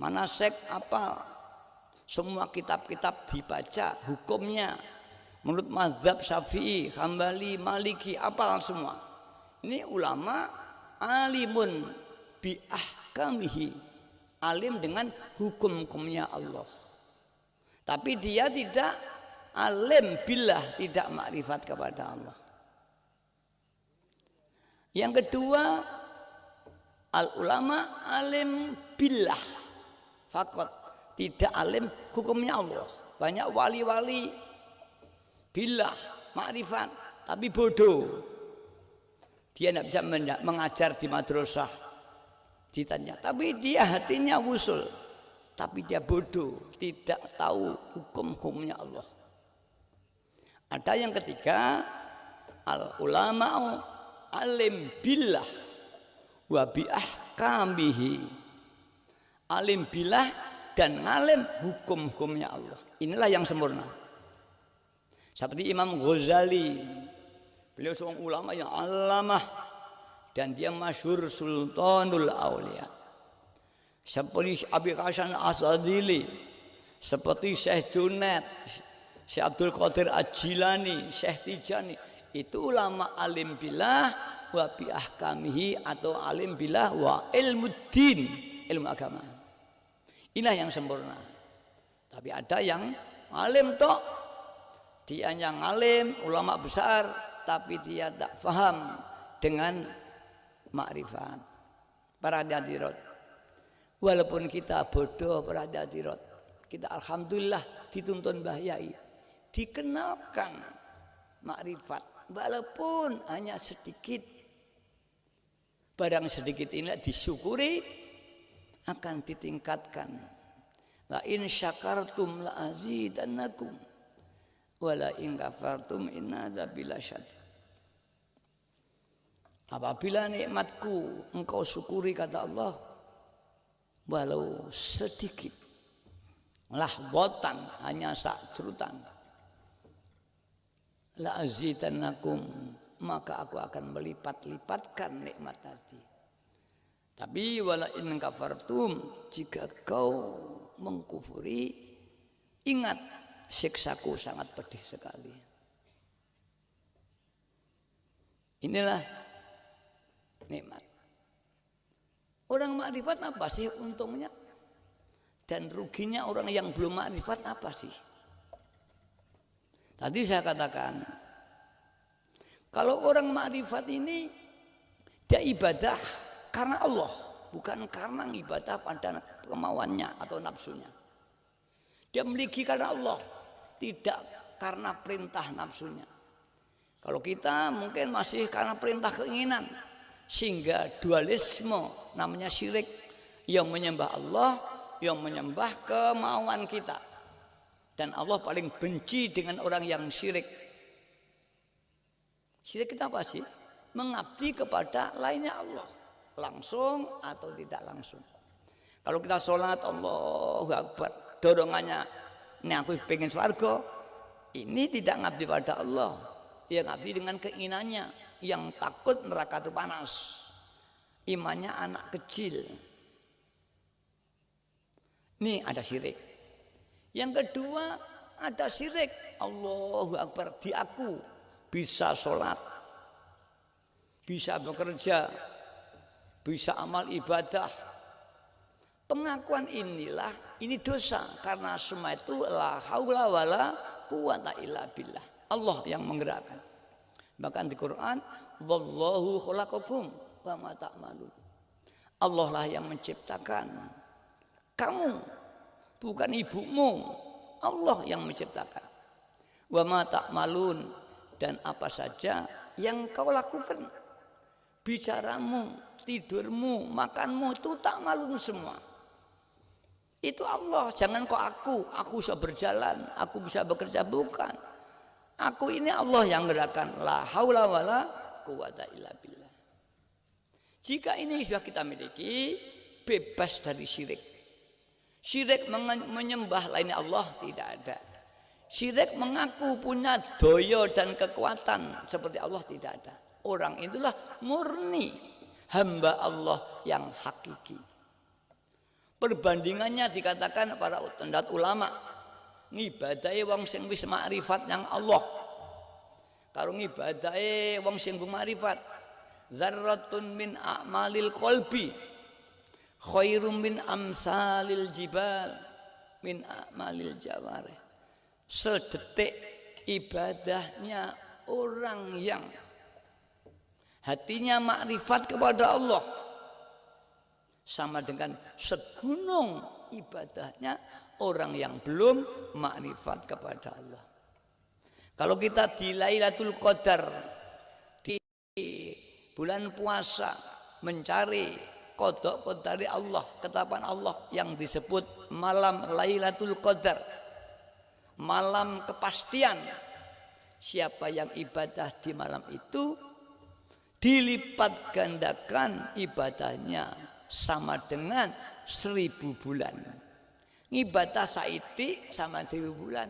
manasik apa, semua kitab-kitab dibaca, hukumnya menurut mazhab Syafi'i, Hambali, Maliki, apal semua. Ini ulama alimun bi ahkamihi, alim dengan hukum-hukumnya Allah. Tapi dia tidak alim billah, tidak makrifat kepada Allah. Yang kedua, al ulama alim billah fakot, tidak alim hukumnya Allah. Banyak wali-wali billah makrifat tapi bodoh. Dia tidak bisa mengajar di madrasah, ditanya, tapi dia hatinya wusul, tapi dia bodoh, tidak tahu hukum-hukumnya Allah. Ada yang ketiga, al ulama alim billah wa bi ahkamihi, alim billah dan alim hukum-hukumnya Allah. Inilah yang sempurna. Seperti Imam Ghazali, beliau seorang ulama yang alamah dan dia masyhur Sultanul Aulia. Seperti Abi Hasan Asadili, seperti Syekh Junaid, Syekh Abdul Qadir Al-Jilani, Syekh Tijani, itu ulama alim billah wa bi ahkamihi, atau alim billah wa ilmuddin, ilmu agama. Inilah yang sempurna. Tapi ada yang alim tok, dia yang alim, ulama besar, tapi dia tak faham dengan makrifat. Para hadirat, walaupun kita bodoh para hadirat, kita alhamdulillah dituntun Mbah Yai, dikenalkan makrifat, walaupun hanya sedikit. Barang sedikit ini disyukuri, akan ditingkatkan. La in syakartum la azidannakum wala in kafartum inna adzabi lasyadid. Apabila nikmatku engkau syukuri, kata Allah, walau sedikit, lahbotan, hanya sak cerutan, la azidannakum, maka aku akan melipat-lipatkan nikmat tadi. Tapi wala in kafartum, jika kau mengkufuri, ingat siksaku sangat pedih sekali. Inilah nikmat. Orang makrifat apa sih untungnya? Dan ruginya orang yang belum makrifat apa sih? Tadi saya katakan, kalau orang makrifat ini dia ibadah karena Allah, bukan karena ibadah pada kemauannya atau nafsunya. Dia memiliki karena Allah, tidak karena perintah nafsunya. Kalau kita mungkin masih karena perintah keinginan, sehingga dualisme, namanya syirik, yang menyembah Allah, yang menyembah kemauan kita. Dan Allah paling benci dengan orang yang syirik. Syirik kita apa sih? Mengabdi kepada lainnya Allah, langsung atau tidak langsung. Kalau kita sholat Allahu Akbar, dorongannya ini aku pengen swarga, ini tidak ngabdi pada Allah, dia ngabdi dengan keinginannya, yang takut neraka itu panas, imannya anak kecil. Ini ada syirik. Yang kedua ada syirik Allahu Akbar, di aku bisa sholat, bisa bekerja, bisa amal ibadah. Pengakuan inilah, ini dosa, karena semua itu la haula wala quwata illa billah, Allah yang menggerakkan. Bahkan di Quran, wallahu khalaqakum wa ma ta'malun, Allah lah yang menciptakan kamu, bukan ibumu, Allah yang menciptakan. Wa ma ta'malun, dan apa saja yang kau lakukan, bicaramu, tidurmu, makanmu, itu tak malun semua. Itu Allah, jangan kok aku bisa berjalan, aku bisa bekerja, bukan. Aku ini Allah yang gerakan, la haula wala quwata illa billah. Jika ini sudah kita miliki, bebas dari syirik. Syirik menyembah lainnya Allah, tidak ada. Syirik mengaku punya daya dan kekuatan seperti Allah, tidak ada. Orang itulah murni hamba Allah yang hakiki. Perbandingannya dikatakan para ulama, ngibadahe wong sing wis makrifat yang Allah karo ngibadahe wong sing makrifat, zarratun min a'malil qalbi khairum min amsalil jibal min a'malil jawarih. Sedetik ibadahnya orang yang hatinya makrifat kepada Allah sama dengan segunung ibadahnya orang yang belum makrifat kepada Allah. Kalau kita di Lailatul Qadar, di bulan puasa mencari qada qadari Allah, ketetapan Allah yang disebut malam Lailatul Qadar, malam kepastian. Siapa yang ibadah di malam itu dilipat gandakan ibadahnya sama dengan 1000 bulan. Ngibadah saiti sama 1000 bulan.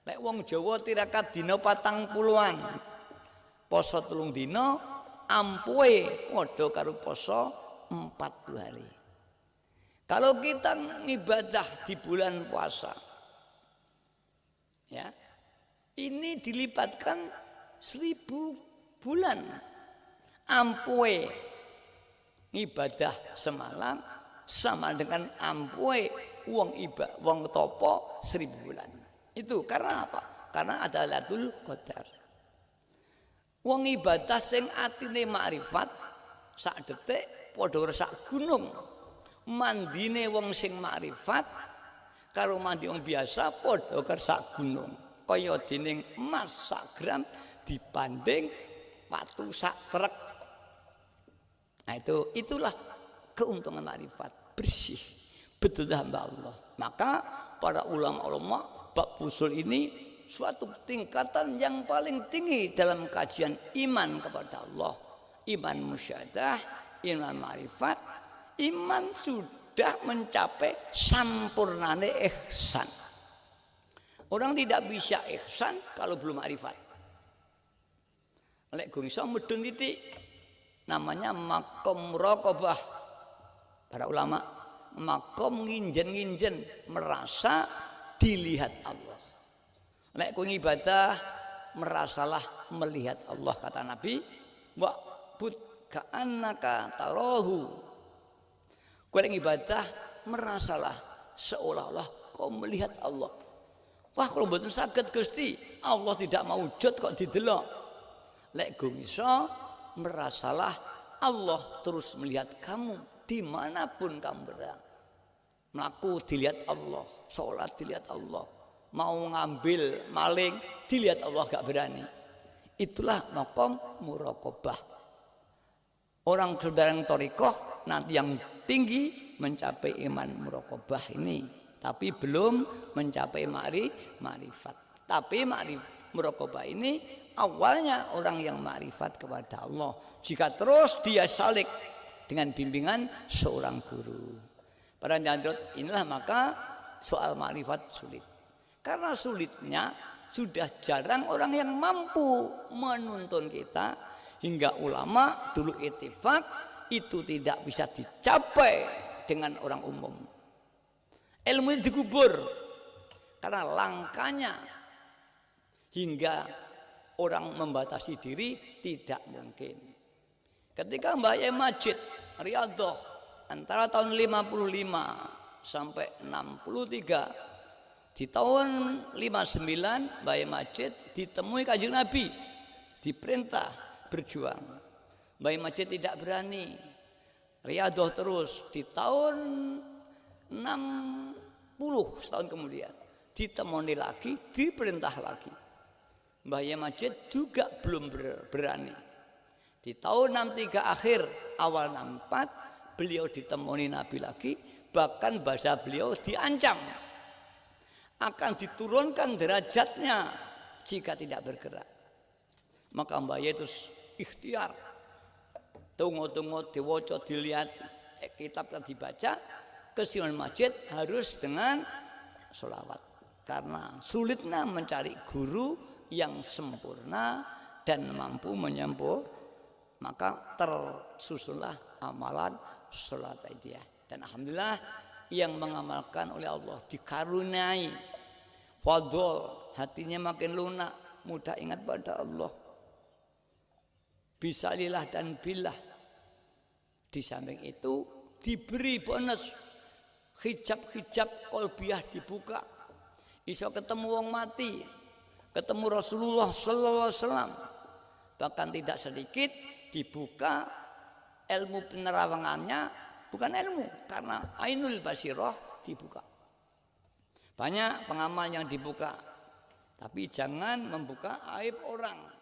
Lek wong Jawa tirakat dina 40-an. Poso 3 dina ampuhe padha karo poso 40 hari. Kalau kita ngibadah di bulan puasa, ya, ini dilipatkan 1000 bulan. Ampuhe ibadah semalam sama dengan ampuhe wong topo 1000 bulan. Itu karena apa? Karena ada Lailatul Qadar. Wong ibadah sing atine makrifat sak detik padha sak gunung. Mandine wong sing makrifat karo mandi wong biasa padha karo sak gunung. Kaya dening emas sak gram dibanding watu sak truk. Nah itulah keuntungan makrifat, bersih, betul hamba Allah. Maka para ulama-ulama bab usul ini suatu tingkatan yang paling tinggi dalam kajian iman kepada Allah. Iman musyahadah, iman makrifat, iman sudah mencapai sampurnane ihsan. Orang tidak bisa ihsan kalau belum makrifat. Lek gungsa medun titik namanya makom muraqabah. Para ulama makom nginjen-nginjen merasa dilihat Allah. Lek kowe ibadah merasalah melihat Allah, kata Nabi, wa bud ka'annaka tarahu. Kowe ibadah merasalah seolah-olah kau melihat Allah. Wah, kalau mboten saged Gusti, Allah tidak maujud kok didelok. Lek gungsa merasalah Allah terus melihat kamu dimanapun kamu berada. Melaku dilihat Allah, sholat dilihat Allah, mau ngambil maling dilihat Allah, gak berani. Itulah makom muraqabah. Orang saudara yang thariqah nanti yang tinggi mencapai iman muraqabah ini, tapi belum mencapai makrifat. Tapi muraqabah ini awalnya orang yang makrifat kepada Allah. Jika terus dia salik dengan bimbingan seorang guru. Pada nyadot inilah maka soal makrifat sulit. Karena sulitnya sudah jarang orang yang mampu menuntun kita, hingga ulama dulu ittifaq itu tidak bisa dicapai dengan orang umum. Ilmu itu dikubur karena langkanya, hingga orang membatasi diri tidak mungkin. Ketika Mbah Yai Majid Riyadhah antara tahun 55 sampai 63, di tahun 59 Mbah Yai Majid ditemui Kanjeng Nabi, diperintah berjuang. Mbah Yai Majid tidak berani, Riyadhah terus. Di tahun 60 setahun kemudian ditemui lagi, diperintah lagi. Mbah Yai Majid juga belum berani. Di tahun 63 akhir awal 64 beliau ditemui Nabi lagi, bahkan bahasa beliau diancam akan diturunkan derajatnya jika tidak bergerak. Maka Mbah Yai terus ikhtiar, tunggu diwaca dilihat kitab yang dibaca, kesimpulan Majid harus dengan sholawat. Karena sulitnya mencari guru yang sempurna dan mampu menyempurnakan, maka tersusunlah amalan sholat idiyah. Dan alhamdulillah yang mengamalkan oleh Allah, dikaruniai fadl, hatinya makin lunak, mudah ingat pada Allah, bisa lillah dan billah. Di samping itu diberi bonus hijab-hijab kolbiah dibuka, iso ketemu wong mati, ketemu Rasulullah sallallahu alaihi wasallam, bahkan tidak sedikit dibuka ilmu penerawangannya, bukan ilmu, karena ainul basirah dibuka. Banyak pengamal yang dibuka, tapi jangan membuka aib orang.